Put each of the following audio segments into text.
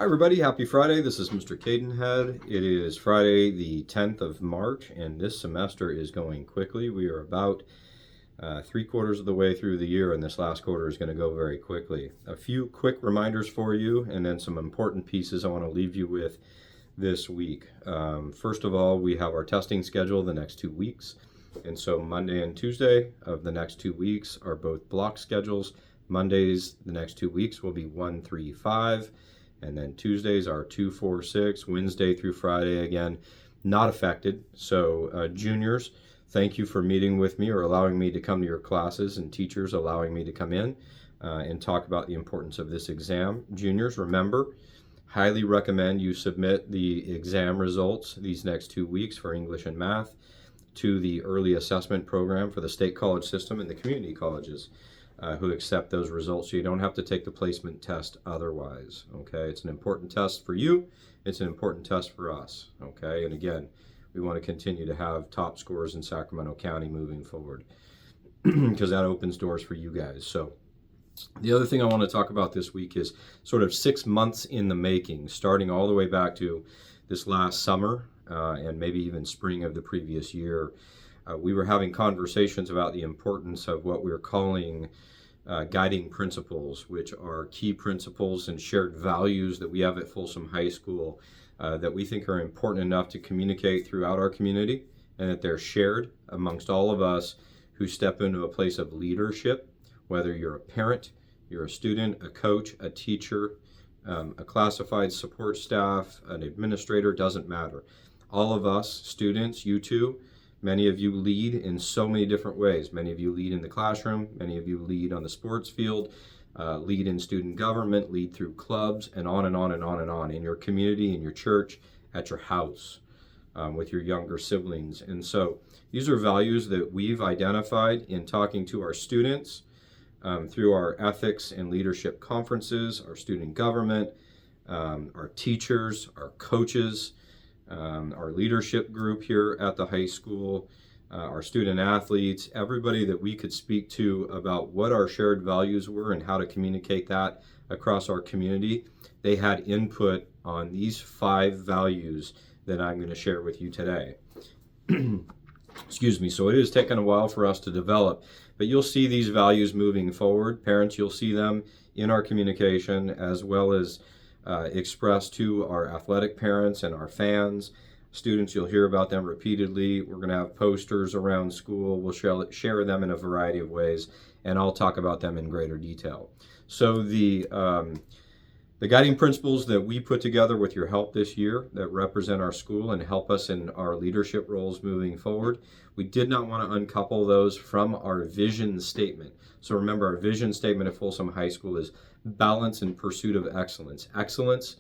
Hi everybody, happy Friday. This is Mr. Cadenhead. It is Friday the 10th of March and this semester is going quickly. We are about 3/4 of the way through the year and this last quarter is going to go very quickly. A few quick reminders for you and then some important pieces I want to leave you with this week. First of all, we have our testing schedule the next 2 weeks. And so Monday and Tuesday of the next 2 weeks are both block schedules. Mondays, the next 2 weeks will be 1, 3, 5. And then Tuesdays are 2, 4, 6, Wednesday through Friday again, not affected. So juniors, thank you for meeting with me or allowing me to come to your classes, and teachers allowing me to come in and talk about the importance of this exam. Juniors, remember, highly recommend you submit the exam results these next 2 weeks for English and math to the early assessment program for the state college system and the community colleges. Who accept those results, so you don't have to take the placement test otherwise. Okay, it's an important test for you, it's an important test for us. Okay, and again, we want to continue to have top scores in Sacramento County moving forward because that opens doors for you guys. So the other thing I want to talk about this week is sort of 6 months in the making, starting all the way back to this last summer and maybe even spring of the previous year. We were having conversations about the importance of what we're calling guiding principles, which are key principles and shared values that we have at Folsom High School that we think are important enough to communicate throughout our community, and that they're shared amongst all of us who step into a place of leadership, whether you're a parent, you're a student, a coach, a teacher, a classified support staff, an administrator, doesn't matter. All of us students, you too, many of you lead in so many different ways. Many of you lead in the classroom, many of you lead on the sports field, lead in student government, lead through clubs, and on and on and on and on in your community, in your church, at your house, with your younger siblings. And so these are values that we've identified in talking to our students through our ethics and leadership conferences, our student government, our teachers, our coaches, our leadership group here at the high school, our student athletes, everybody that we could speak to about what our shared values were and how to communicate that across our community. They had input on these 5 values that I'm going to share with you today. Excuse me. So it has taken a while for us to develop, but you'll see these values moving forward. Parents, you'll see them in our communication as well as expressed to our athletic parents and our fans. Students, you'll hear about them repeatedly. We're going to have posters around school. We'll share them in a variety of ways, and I'll talk about them in greater detail. So the guiding principles that we put together with your help this year that represent our school and help us in our leadership roles moving forward, we did not want to uncouple those from our vision statement. So remember, our vision statement at Folsom High School is balance in pursuit of excellence. Excellence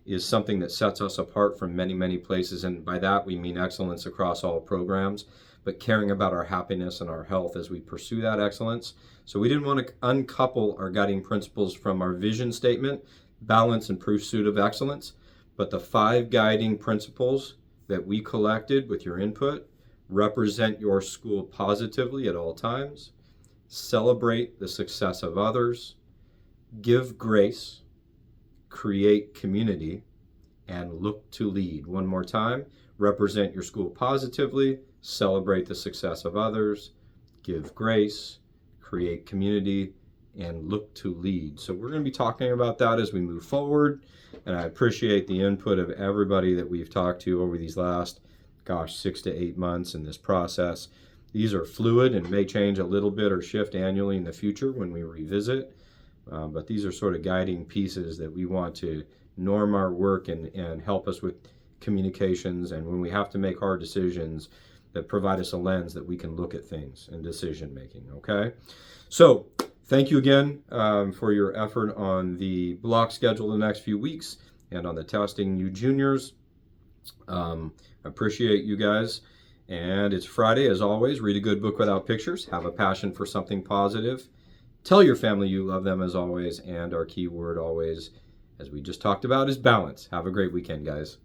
is something that sets us apart from many, many places, and by that we mean excellence across all programs, but caring about our happiness and our health as we pursue that excellence. So we didn't want to uncouple our guiding principles from our vision statement, balance in pursuit of excellence, but the 5 guiding principles that we collected with your input represent your school positively at all times, celebrate the success of others, give grace, create community, and look to lead. One more time, represent your school positively, celebrate the success of others, give grace, create community, and look to lead. So we're going to be talking about that as we move forward, and I appreciate the input of everybody that we've talked to over these last, 6 to 8 months in this process. These are fluid and may change a little bit or shift annually in the future when we revisit. But these are sort of guiding pieces that we want to norm our work and help us with communications, and when we have to make hard decisions, that provide us a lens that we can look at things and decision making. Okay, so thank you again for your effort on the block schedule the next few weeks and on the testing. You juniors, appreciate you guys. And it's Friday, as always. Read a good book without pictures. Have a passion for something positive. Tell your family you love them, as always, and our key word always, as we just talked about, is balance. Have a great weekend, guys.